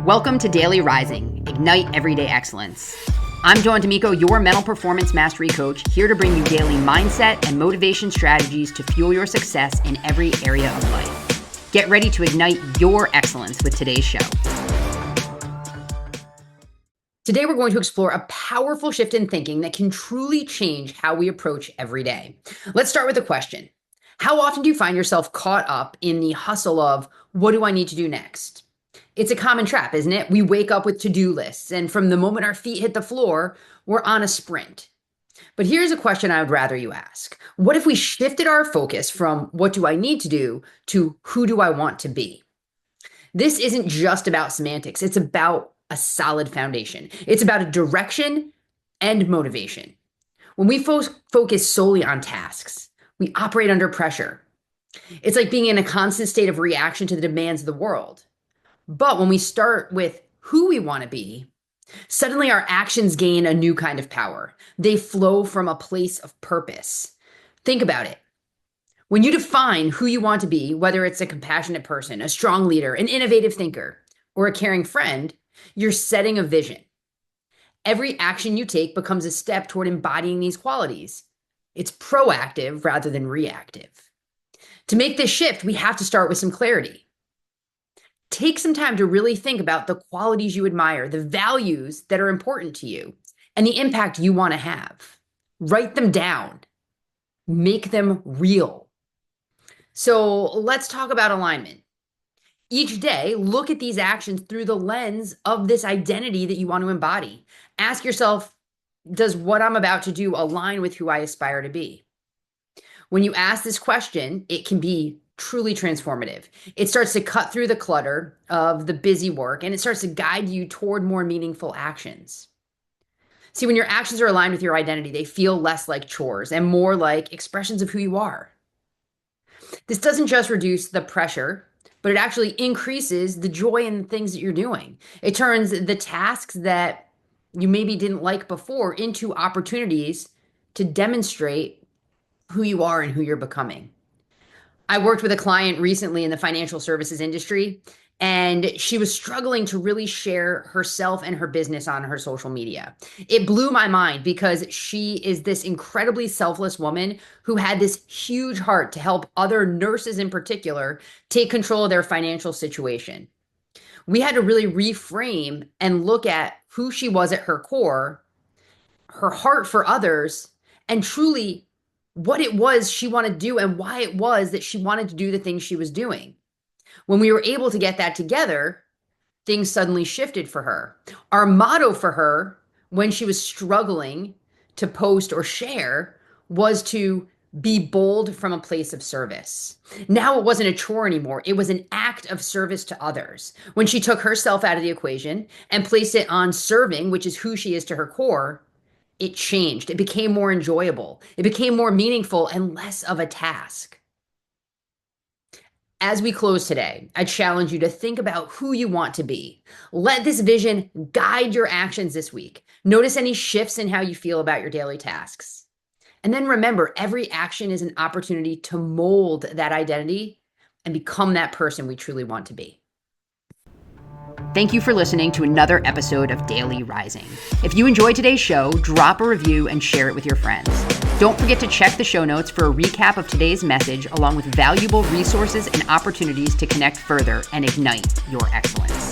Welcome to Daily Rising, Ignite Everyday Excellence. I'm Joan D'Amico, your mental performance mastery coach, here to bring you daily mindset and motivation strategies to fuel your success in every area of life. Get ready to ignite your excellence with today's show. Today, we're going to explore a powerful shift in thinking that can truly change how we approach every day. Let's start with a question. How often do you find yourself caught up in the hustle of, what do I need to do next? It's a common trap, isn't it? We wake up with to-do lists, and from the moment our feet hit the floor, we're on a sprint. But here's a question I would rather you ask. What if we shifted our focus from what do I need to do to who do I want to be? This isn't just about semantics. It's about a solid foundation. It's about a direction and motivation. When we focus solely on tasks, we operate under pressure. It's like being in a constant state of reaction to the demands of the world. But when we start with who we want to be, suddenly our actions gain a new kind of power. They flow from a place of purpose. Think about it. When you define who you want to be, whether it's a compassionate person, a strong leader, an innovative thinker, or a caring friend, you're setting a vision. Every action you take becomes a step toward embodying these qualities. It's proactive rather than reactive. To make this shift, we have to start with some clarity. Take some time to really think about the qualities you admire, the values that are important to you, and the impact you want to have. Write them down. Make them real. So let's talk about alignment. Each day, look at these actions through the lens of this identity that you want to embody. Ask yourself, does what I'm about to do align with who I aspire to be? When you ask this question, it can be truly transformative. It starts to cut through the clutter of the busy work, and it starts to guide you toward more meaningful actions. See, when your actions are aligned with your identity, they feel less like chores and more like expressions of who you are. This doesn't just reduce the pressure, but it actually increases the joy in the things that you're doing. It turns the tasks that you maybe didn't like before into opportunities to demonstrate who you are and who you're becoming. I worked with a client recently in the financial services industry, and she was struggling to really share herself and her business on her social media. It blew my mind because she is this incredibly selfless woman who had this huge heart to help other nurses in particular take control of their financial situation. We had to really reframe and look at who she was at her core, her heart for others, and truly what it was she wanted to do and why it was that she wanted to do the things she was doing. When we were able to get that together, things suddenly shifted for her. Our motto for her when she was struggling to post or share was to be bold from a place of service. Now it wasn't a chore anymore. It was an act of service to others. When she took herself out of the equation and placed it on serving, which is who she is to her core, it changed. It became more enjoyable. It became more meaningful and less of a task. As we close today, I challenge you to think about who you want to be. Let this vision guide your actions this week. Notice any shifts in how you feel about your daily tasks. And then remember, every action is an opportunity to mold that identity and become that person we truly want to be. Thank you for listening to another episode of Daily Rising. If you enjoyed today's show, drop a review and share it with your friends. Don't forget to check the show notes for a recap of today's message, along with valuable resources and opportunities to connect further and ignite your excellence.